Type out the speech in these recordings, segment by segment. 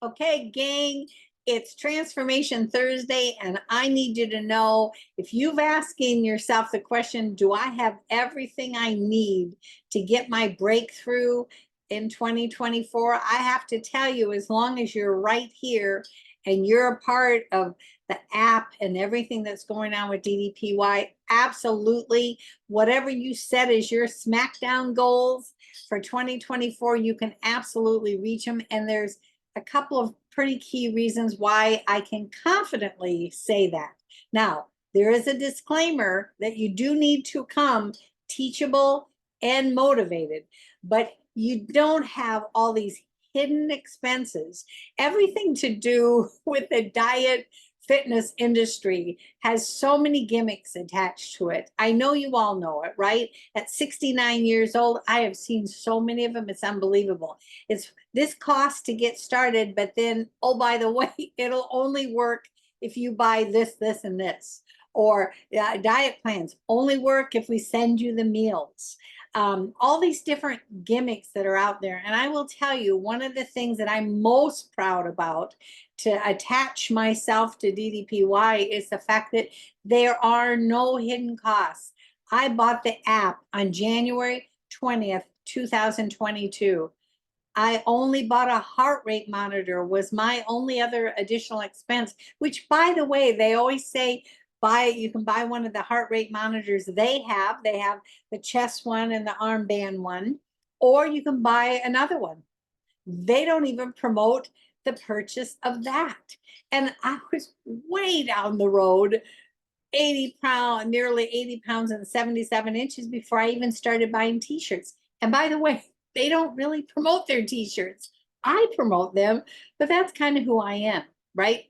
Okay, gang, it's Transformation Thursday, and I need you to know if you've asking yourself the question, do I have everything I need to get my breakthrough in 2024? I have to tell you, as long as you're right here and you're a part of the app and everything that's going on with DDPY, absolutely, whatever you set as your SmackDown goals for 2024, you can absolutely reach them. And there's a couple of pretty key reasons why I can confidently say that. Now, there is a disclaimer that you do need to come teachable and motivated, but you don't have all these hidden expenses. Everything to do with the diet fitness industry has so many gimmicks attached to it. I know you all know it, right? At 69 years old, I have seen so many of them. It's unbelievable. It's this cost to get started, but then, oh, by the way, it'll only work if you buy this, this, and this. Or diet plans only work if we send you the meals. All these different gimmicks that are out there. And I will tell you, one of the things that I'm most proud about to attach myself to DDPY is the fact that there are no hidden costs. I bought the app on January 20th, 2022. I only bought a heart rate monitor, was my only other additional expense, which, by the way, they always say you can buy one of the heart rate monitors they have the chest one and the armband one, or you can buy another one. They don't even promote the purchase of that. And I was way down the road, 80 pounds, nearly 80 pounds and 77 inches before I even started buying t-shirts. And by the way, they don't really promote their t-shirts. I promote them, but that's kind of who I am, right?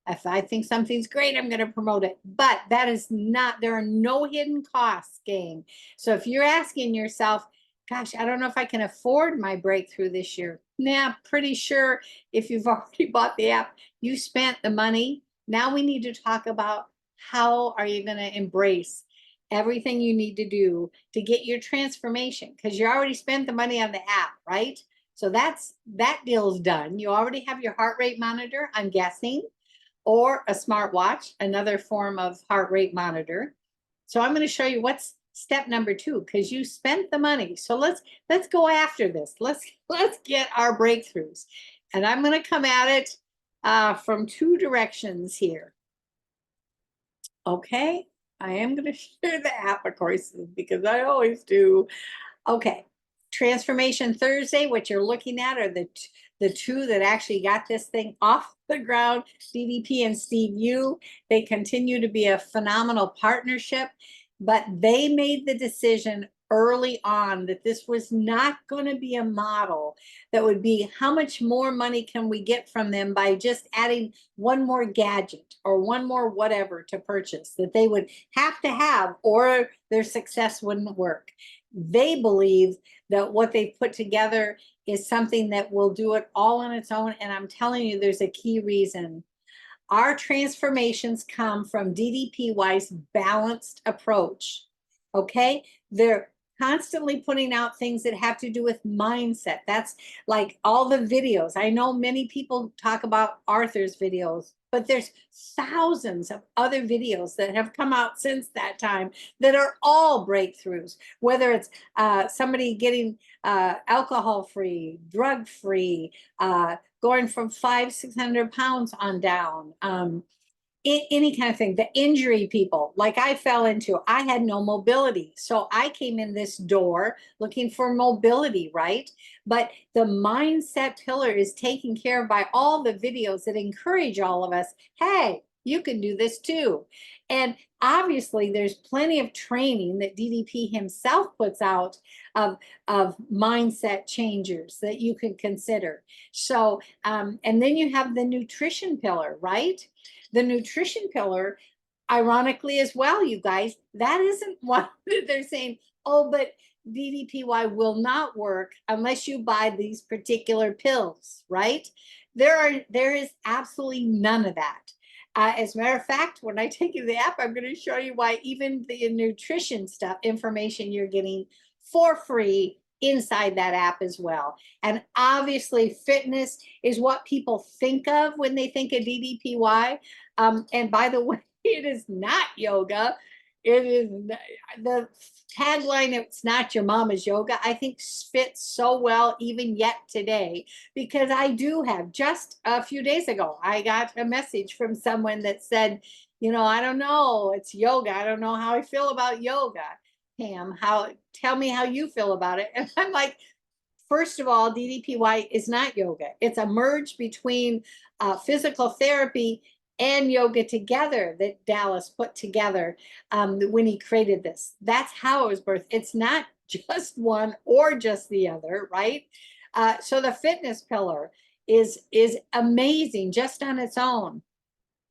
If I think something's great, I'm going to promote it. But that is not, there are no hidden costs, gang. So if you're asking yourself, gosh, I don't know if I can afford my breakthrough this year. Nah, pretty sure if you've already bought the app, you spent the money. Now we need to talk about how are you going to embrace everything you need to do to get your transformation, because you already spent the money on the app, right? So that deal's done. You already have your heart rate monitor, I'm guessing, or a smartwatch, another form of heart rate monitor. So I'm going to show you what's step number 2, because you spent the money. So let's go after this. Let's get our breakthroughs. And I'm going to come at it from 2 directions here. Okay, I am going to share the app, of course, because I always do. Okay, Transformation Thursday, what you're looking at are the 2 that actually got this thing off the ground, DDP and Steve Yu. They continue to be a phenomenal partnership, but they made the decision early on that this was not going to be a model that would be how much more money can we get from them by just adding one more gadget or one more whatever to purchase that they would have to have, or their success wouldn't work. They believe that what they've put together is something that will do it all on its own. And I'm telling you, there's a key reason. Our transformations come from DDPY's balanced approach. Okay, they're constantly putting out things that have to do with mindset. That's like all the videos. I know many people talk about Arthur's videos, but there's thousands of other videos that have come out since that time that are all breakthroughs, whether it's somebody getting alcohol free, drug free, going from 500-600 pounds on down, any kind of thing. The injury people, like I fell into, I had no mobility. So I came in this door looking for mobility, right? But the mindset pillar is taken care of by all the videos that encourage all of us, hey, you can do this too. And obviously there's plenty of training that DDP himself puts out of mindset changers that you can consider. So, and then you have the nutrition pillar, right? The nutrition pillar, ironically as well, you guys, that isn't one that they're saying, oh, but DDPY will not work unless you buy these particular pills, right? There is absolutely none of that. As a matter of fact, when I take you the app, I'm going to show you why even the nutrition stuff, information you're getting for free inside that app as well. And obviously fitness is what people think of when they think of DDPY. And by the way, it is not yoga. It is the tagline, it's not your mama's yoga, I think fits so well even yet today, because I do have, just a few days ago, I got a message from someone that said, you know, I don't know, it's yoga. I don't know how I feel about yoga. Pam, tell me how you feel about it. And I'm like, first of all, DDPY is not yoga. It's a merge between physical therapy and yoga together that Dallas put together when he created this. That's how it was birthed. It's not just one or just the other, right? So the fitness pillar is amazing just on its own.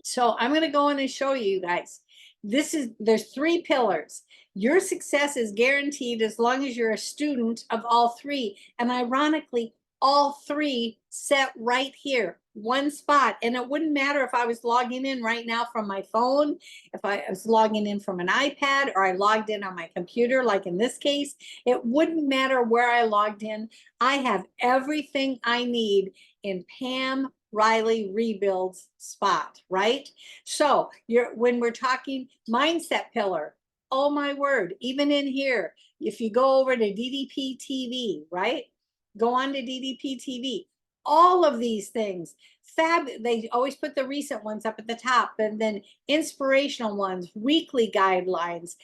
So I'm going to go in and show you guys. There's 3 pillars. Your success is guaranteed as long as you're a student of all 3. And ironically, all 3 set right here, one spot. And it wouldn't matter if I was logging in right now from my phone, if I was logging in from an iPad, or I logged in on my computer, like in this case. It wouldn't matter where I logged in. I have everything I need in Pam Riley Rebuilds spot, right? So when we're talking mindset pillar, oh my word, even in here, if you go over to DDP TV, right? Go on to DDP TV. All of these things, they always put the recent ones up at the top, and then inspirational ones, weekly guidelines,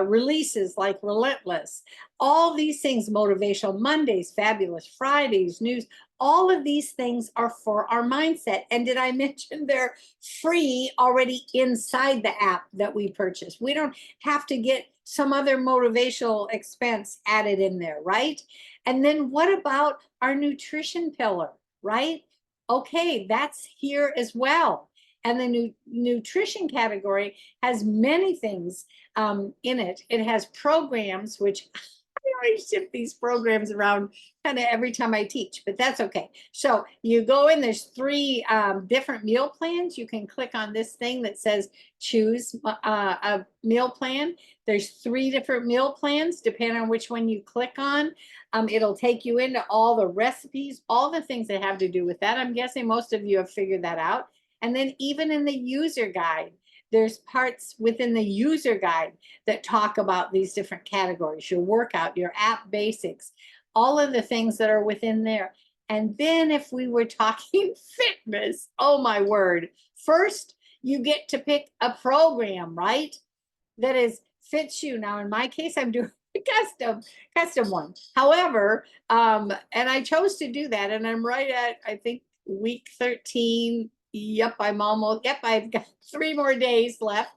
releases like Relentless, all these things, motivational Mondays, fabulous Fridays, news, all of these things are for our mindset. And did I mention they're free already inside the app that we purchase? We don't have to get some other motivational expense added in there, right? And then what about our nutrition pillar, right? Okay, that's here as well. And the nutrition category has many things in it. It has programs, which I always shift these programs around kind of every time I teach, but that's okay. So you go in, there's 3 different meal plans. You can click on this thing that says choose a meal plan. There's 3 different meal plans, depending on which one you click on. It'll take you into all the recipes, all the things that have to do with that. I'm guessing most of you have figured that out. And then even in the user guide, there's parts within the user guide that talk about these different categories, your workout, your app basics, all of the things that are within there. And then if we were talking fitness, oh my word, first you get to pick a program, right? That fits you. Now, in my case, I'm doing a custom one. However, and I chose to do that, and I'm right at, I think, week 13. Yep, I've got 3 more days left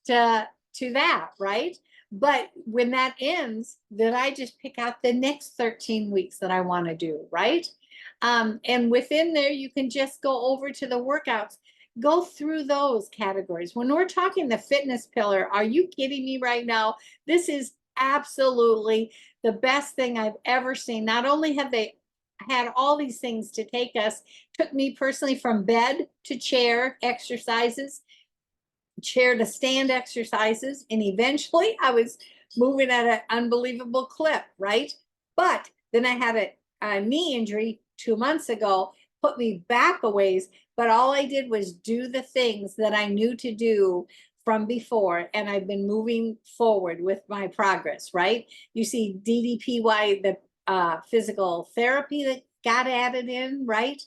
to that, right? But when that ends, then I just pick out the next 13 weeks that I want to do, right? And within there, you can just go over to the workouts, go through those categories. When we're talking the fitness pillar, are you kidding me right now? This is absolutely the best thing I've ever seen. Not only have they had all these things to take us, took me personally from bed to chair exercises, chair to stand exercises, and eventually I was moving at an unbelievable clip, right? But then I had a knee injury 2 months ago, put me back a ways, but all I did was do the things that I knew to do from before, and I've been moving forward with my progress, right? You see DDPY, the physical therapy that got added in, right?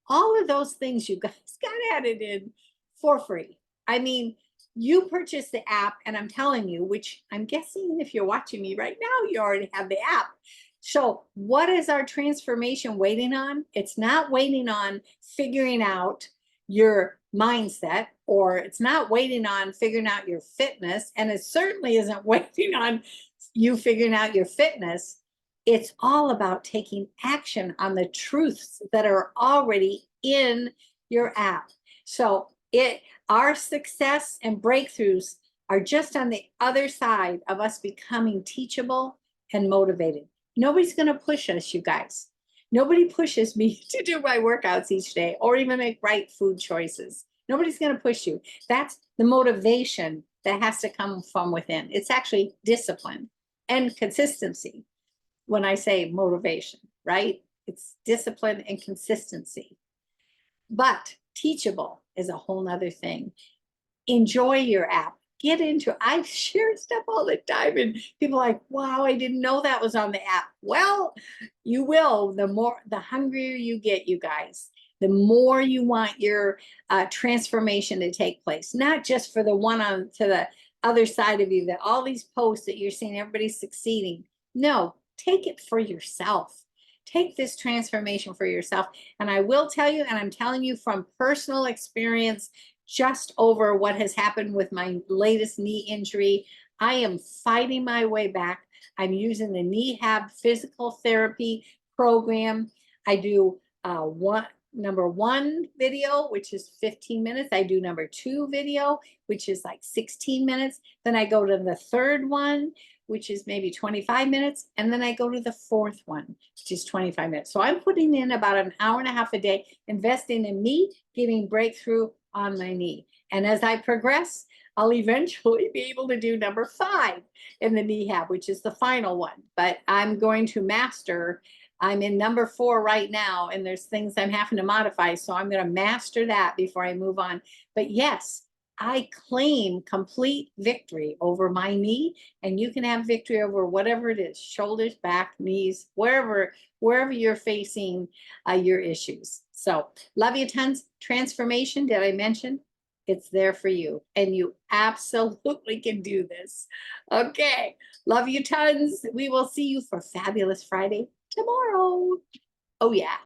All of those things you guys got added in for free. I mean, you purchase the app, and I'm telling you, which I'm guessing if you're watching me right now, you already have the app. So what is our transformation waiting on? It's not waiting on figuring out your mindset, or it's not waiting on figuring out your fitness, and it certainly isn't waiting on you figuring out your fitness. It's all about taking action on the truths that are already in your app. So our success and breakthroughs are just on the other side of us becoming teachable and motivated. Nobody's going to push us, you guys. Nobody pushes me to do my workouts each day or even make right food choices. Nobody's going to push you. That's the motivation that has to come from within. It's actually discipline and consistency. when I say motivation, right? It's discipline and consistency. But teachable is a whole nother thing. Enjoy your app. Get into it. I share stuff all the time, and people are like, wow, I didn't know that was on the app. Well, you will. The hungrier you get, you guys, the more you want your transformation to take place, not just for the one on to the other side of you, that all these posts that you're seeing everybody's succeeding. No, take it for yourself. Take this transformation for yourself. And I will tell you, and I'm telling you from personal experience, just over what has happened with my latest knee injury. I am fighting my way back. I'm using the Knehab physical therapy program. I do number one video, which is 15 minutes. I do number two video, which is like 16 minutes. Then I go to the third one, which is maybe 25 minutes. And then I go to the fourth one, which is 25 minutes. So I'm putting in about an hour and a half a day, investing in me, getting breakthrough on my knee. And as I progress, I'll eventually be able to do number 5 in the Knehab, which is the final one. But I'm going to master. I'm in number 4 right now, and there's things I'm having to modify. So I'm going to master that before I move on. But yes, I claim complete victory over my knee, and you can have victory over whatever it is, shoulders, back, knees, wherever you're facing your issues. So love you tons. Transformation, did I mention? It's there for you, and you absolutely can do this. Okay, love you tons. We will see you for Fabulous Friday tomorrow. Oh yeah.